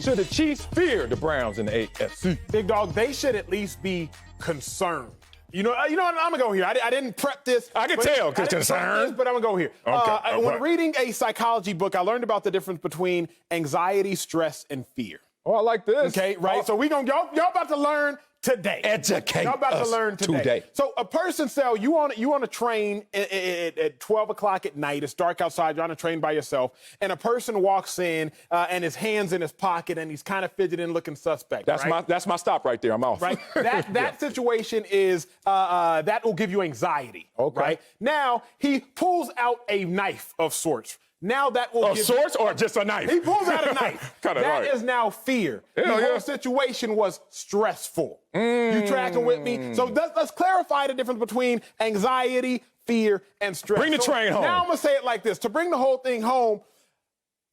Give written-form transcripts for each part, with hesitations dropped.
Should the Chiefs fear the Browns in the AFC? Big dog, they should at least be concerned. You know what? I'm gonna go here. I didn't prep this. I can tell because concerned. But I'm gonna go here. Okay. When reading a psychology book, I learned about the difference between anxiety, stress, and fear. Oh, I like this. Okay, right. Oh. So y'all about to learn today. Educate Y'all about us to learn today. So a person, Sal, you on a train at 12 o'clock at night. It's dark outside. You're on a train by yourself, and a person walks in and his hands in his pocket, and he's kind of fidgeting, looking suspect. That's my stop right there. I'm off. Right. That situation is that will give you anxiety. Okay. Right. Now he pulls out a knife of sorts. Now that will give sorts or just a knife? He pulls out a knife. That is now fear. The whole situation was stressful. You tracking with me? So let's clarify the difference between anxiety, fear, and stress. Bring the train home. Now I'm going to say it like this. To bring the whole thing home,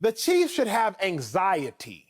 the Chiefs should have anxiety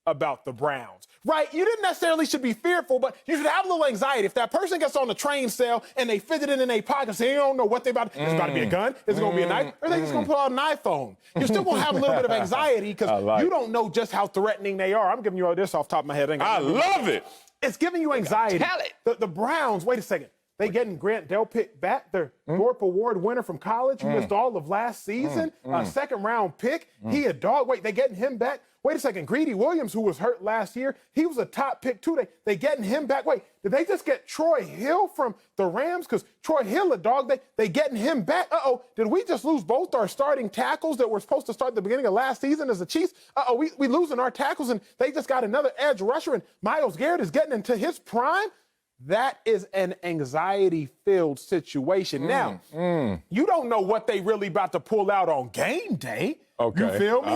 about the Browns. Right? You didn't necessarily should be fearful, but you should have a little anxiety. If that person gets on the train cell and they fidgeting in their pocket, say, you don't know what they about to, it's about to be a gun, is it going to be a knife, or are they just going to pull out an iPhone? You're still going to have a little bit of anxiety because you don't know just how threatening they are. I'm giving you all this off the top of my head. I love it. It's giving you anxiety. Tell it. The Browns, wait a second. They getting Grant Delpit back, their Thorpe Award winner from college, who missed all of last season, a second-round pick. He a dog. Wait, they getting him back? Wait a second. Greedy Williams, who was hurt last year, he was a top pick too. They getting him back. Wait, did they just get Troy Hill from the Rams? Because Troy Hill a dog. They getting him back. Uh-oh, did we just lose both our starting tackles that were supposed to start at the beginning of last season as the Chiefs? Uh-oh, we losing our tackles, and they just got another edge rusher, and Myles Garrett is getting into his prime? That is an anxiety-filled situation. Now, you don't know what they really about to pull out on game day. Okay. You feel me?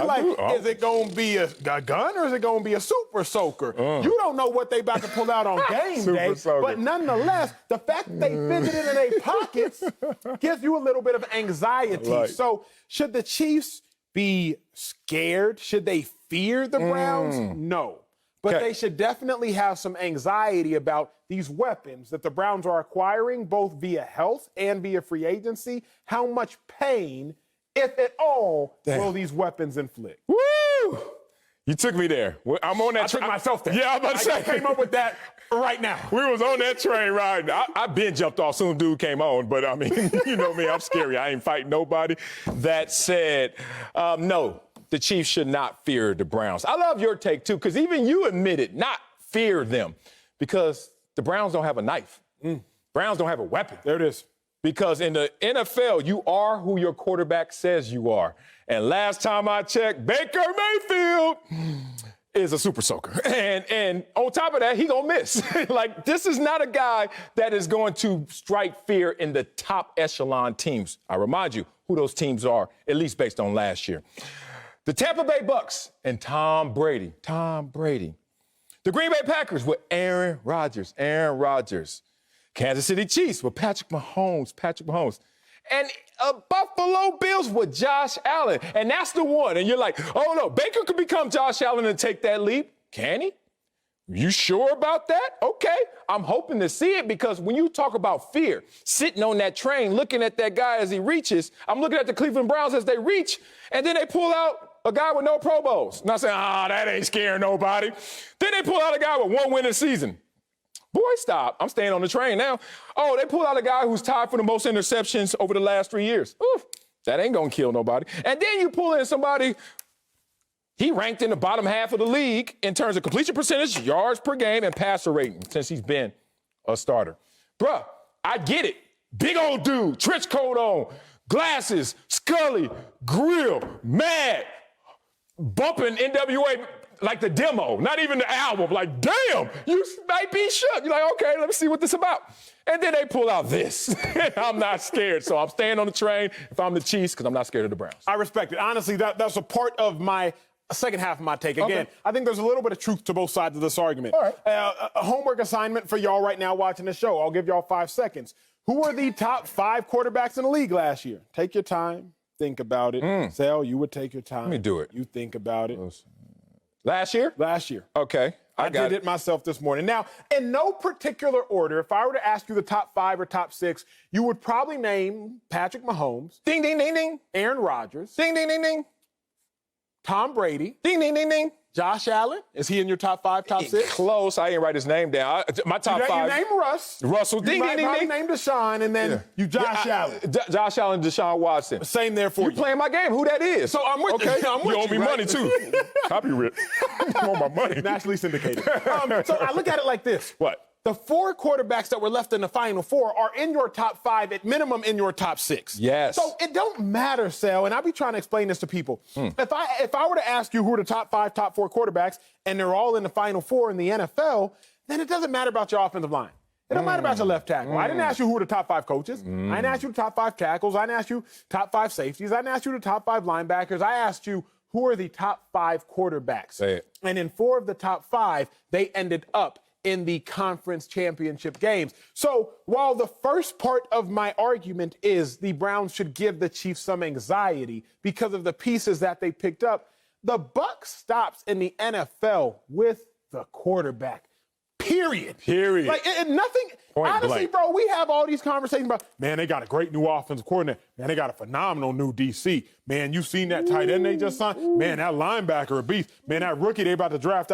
Is it going to be a gun or is it going to be a super soaker? You don't know what they about to pull out on game day. Soaker. But nonetheless, the fact that they fidgeted in their pockets gives you a little bit of anxiety. So should the Chiefs be scared? Should they fear the Browns? No. But they should definitely have some anxiety about these weapons that the Browns are acquiring, both via health and via free agency. How much pain, if at all, will these weapons inflict? Woo! You took me there. I'm on that I took myself there. Yeah, I'm about to say. I came up with that right now. We was on that train ride. I been jumped off soon dude came on, but I mean, you know me, I'm scary. I ain't fighting nobody. That said, no. The Chiefs should not fear the Browns. I love your take, too, because even you admitted not fear them because the Browns don't have a knife. Browns don't have a weapon. There it is. Because in the NFL, you are who your quarterback says you are. And last time I checked, Baker Mayfield is a super soaker. And on top of that, he gonna miss. Like, this is not a guy that is going to strike fear in the top echelon teams. I remind you who those teams are, at least based on last year. The Tampa Bay Bucks and Tom Brady. The Green Bay Packers with Aaron Rodgers. Kansas City Chiefs with Patrick Mahomes. And Buffalo Bills with Josh Allen. And that's the one. And you're like, oh, no, Baker could become Josh Allen and take that leap. Can he? You sure about that? Okay. I'm hoping to see it because when you talk about fear, sitting on that train, looking at that guy as he reaches, I'm looking at the Cleveland Browns as they reach, and then they pull out a guy with no Pro Bowls. Not saying, that ain't scaring nobody. Then they pull out a guy with one winning season. Boy, stop. I'm staying on the train now. Oh, they pull out a guy who's tied for the most interceptions over the last 3 years. Oof, that ain't going to kill nobody. And then you pull in somebody, he ranked in the bottom half of the league in terms of completion percentage, yards per game, and passer rating since he's been a starter. Bruh, I get it. Big old dude, trench coat on, glasses, Scully, grill, mad, bumping NWA like the demo, not even the album. Like, damn, you might be shook. You're like, okay, let me see what this is about. And then they pull out this. I'm not scared, so I'm staying on the train if I'm the Chiefs because I'm not scared of the Browns. I respect it. Honestly, that's a part of my second half of my take. Again, I think there's a little bit of truth to both sides of this argument. All right. A homework assignment for y'all right now watching the show. I'll give y'all 5 seconds. Who are the top 5 quarterbacks in the league last year? Take your time. Think about it. Sal, you would take your time. Let me do it. You think about it. Last year? Last year. Okay. I did it myself this morning. Now, in no particular order, if I were to ask you the top 5 or top 6, you would probably name Patrick Mahomes. Ding, ding, ding, ding. Aaron Rodgers. Ding, ding, ding, ding. Tom Brady. Ding, ding, ding, ding. Josh Allen, is he in your top 5, top 6? Close. I ain't write his name down. My top 5. You name Russ. Russell. You might probably name Deshaun, and then you Josh Allen. Josh Allen, Deshaun Watson. Same there for you. You playing my game. Who that is? So I'm with you. I'm with you owe me money, too. Copyright. You owe my money. Nationally syndicated. So I look at it like this. What? The 4 quarterbacks that were left in the Final Four are in your top 5, at minimum in your top 6. Yes. So it don't matter, Sal, and I'll be trying to explain this to people. If I were to ask you who are the top 5, top 4 quarterbacks, and they're all in the Final Four in the NFL, then it doesn't matter about your offensive line. It don't matter about your left tackle. I didn't ask you who are the top 5 coaches. I didn't ask you the top 5 tackles. I didn't ask you top 5 safeties. I didn't ask you the top 5 linebackers. I asked you who are the top 5 quarterbacks. Say it. And in 4 of the top 5, they ended up in the conference championship games. So while the first part of my argument is the Browns should give the Chiefs some anxiety because of the pieces that they picked up, the buck stops in the NFL with the quarterback. Period. Like, nothing. Point honestly, blank. bro, we have all these conversations about, man, they got a great new offensive coordinator. Man, they got a phenomenal new DC. Man, you seen that tight end they just signed? Man, that linebacker a beast. Man, that rookie they about to draft.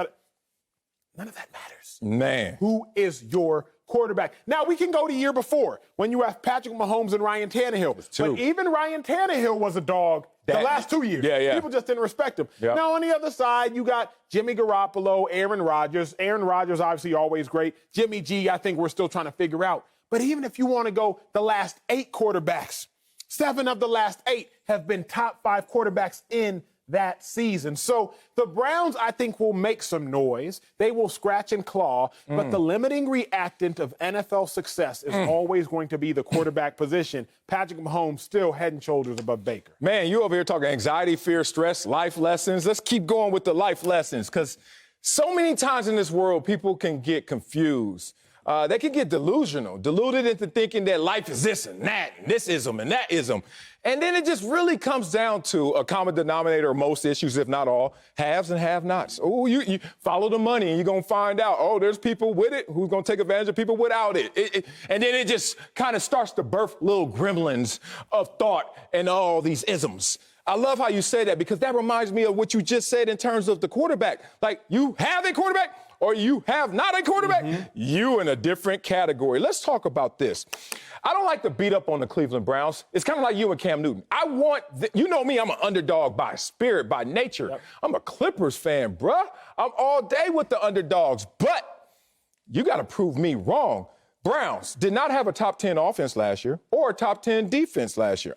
None of that matters. Man. Who is your quarterback? Now, we can go the year before when you have Patrick Mahomes and Ryan Tannehill. But even Ryan Tannehill was a dog the last 2 years. Yeah. People just didn't respect him. Yep. Now, on the other side, you got Jimmy Garoppolo, Aaron Rodgers. Aaron Rodgers, obviously, always great. Jimmy G, I think we're still trying to figure out. But even if you want to go the last 8 quarterbacks, 7 of the last 8 have been top 5 quarterbacks in that season. So the Browns, I think, will make some noise. They will scratch and claw, but the limiting reactant of NFL success is always going to be the quarterback position. Patrick Mahomes still head and shoulders above Baker. Man, you over here talking anxiety, fear, stress, life lessons. Let's keep going with the life lessons, because so many times in this world, people can get confused. They can get deluded into thinking that life is this and that, and this ism and that ism. And then it just really comes down to a common denominator of most issues, if not all, haves and have-nots. Oh, you follow the money and you're going to find out, there's people with it who's going to take advantage of people without it. And then it just kind of starts to birth little gremlins of thought and all these isms. I love how you say that, because that reminds me of what you just said in terms of the quarterback. Like, you have a quarterback or you have not a quarterback, you in a different category. Let's talk about this. I don't like to beat up on the Cleveland Browns. It's kind of like you and Cam Newton. You know me, I'm an underdog by spirit, by nature. Yep. I'm a Clippers fan, bruh. I'm all day with the underdogs, but you got to prove me wrong. Browns did not have a top 10 offense last year or a top 10 defense last year.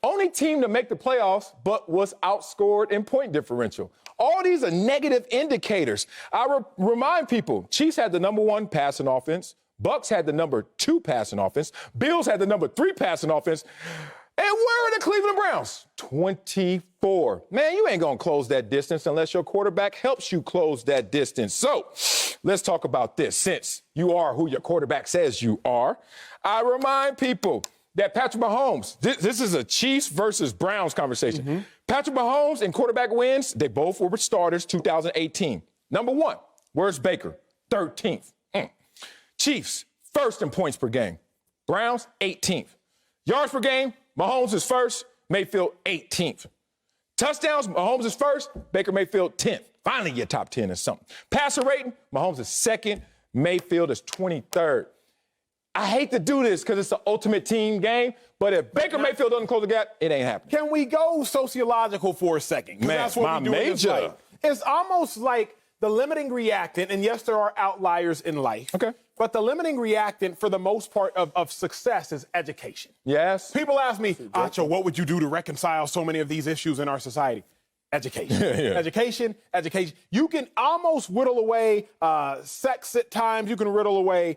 Only team to make the playoffs, but was outscored in point differential. All these are negative indicators. I remind people, Chiefs had the number 1 passing offense. Bucks had the number 2 passing offense. Bills had the number 3 passing offense. And where are the Cleveland Browns? 24. Man, you ain't going to close that distance unless your quarterback helps you close that distance. So let's talk about this. Since you are who your quarterback says you are, I remind people that Patrick Mahomes, this is a Chiefs versus Browns conversation. Patrick Mahomes in quarterback wins, they both were starters 2018. Number 1, where's Baker? 13th. Chiefs, first in points per game. Browns, 18th. Yards per game, Mahomes is first, Mayfield 18th. Touchdowns, Mahomes is first, Baker Mayfield 10th. Finally, your top 10 is something. Passer rating, Mahomes is second, Mayfield is 23rd. I hate to do this because it's the ultimate team game, but if Baker Mayfield doesn't close the gap, it ain't happening. Can we go sociological for a second? Man, that's what we do in this life. It's almost like the limiting reactant, and yes, there are outliers in life. Okay. But the limiting reactant, for the most part, of success is education. Yes. People ask me, Acho, what would you do to reconcile so many of these issues in our society? Education. Education. You can almost whittle away sex at times. You can whittle away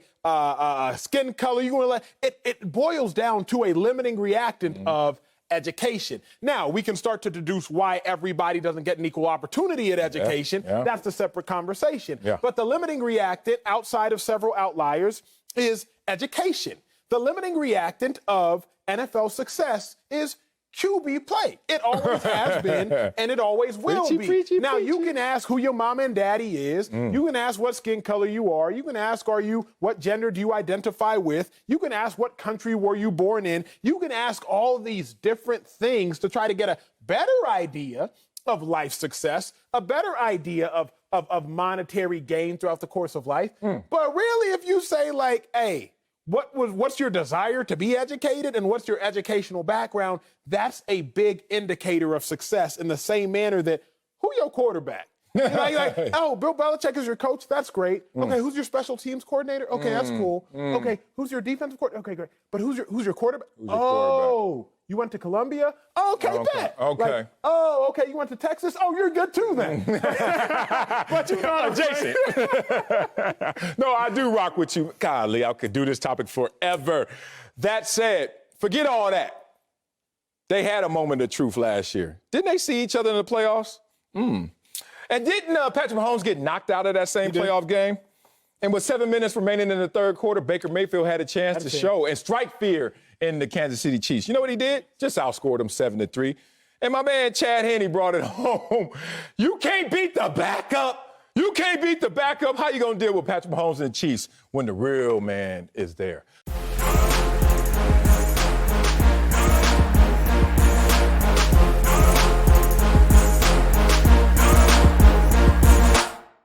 skin color. It boils down to a limiting reactant of education. Now, we can start to deduce why everybody doesn't get an equal opportunity at education. That's a separate conversation. But the limiting reactant, outside of several outliers, is education. The limiting reactant of NFL success is QB play. It always has been, and it always will be. Now, you can ask who your mama and daddy is. You can ask what skin color you are. You can ask, what gender do you identify with? You can ask, what country were you born in? You can ask all these different things to try to get a better idea of life success, a better idea of monetary gain throughout the course of life. But really, if you say like, hey, what's your desire to be educated and what's your educational background, that's a big indicator of success in the same manner that who your quarterback? You know, you're like, oh, Bill Belichick is your coach. That's great. Okay, who's your special teams coordinator? Okay, that's cool. Okay, who's your defensive coordinator? Okay, great. But who's your quarterback? You went to Columbia? Oh, okay, bet. Okay. Like, oh, okay, you went to Texas? Oh, you're good too then. But you know adjacent. No, I do rock with you. Golly, I could do this topic forever. That said, forget all that. They had a moment of truth last year. Didn't they see each other in the playoffs? And didn't Patrick Mahomes get knocked out of that same playoff game? And with 7 minutes remaining in the third quarter, Baker Mayfield had a chance to show and strike fear in the Kansas City Chiefs. You know what he did? Just outscored them 7-3. And my man Chad Henne brought it home. You can't beat the backup. You can't beat the backup. How you going to deal with Patrick Mahomes and the Chiefs when the real man is there?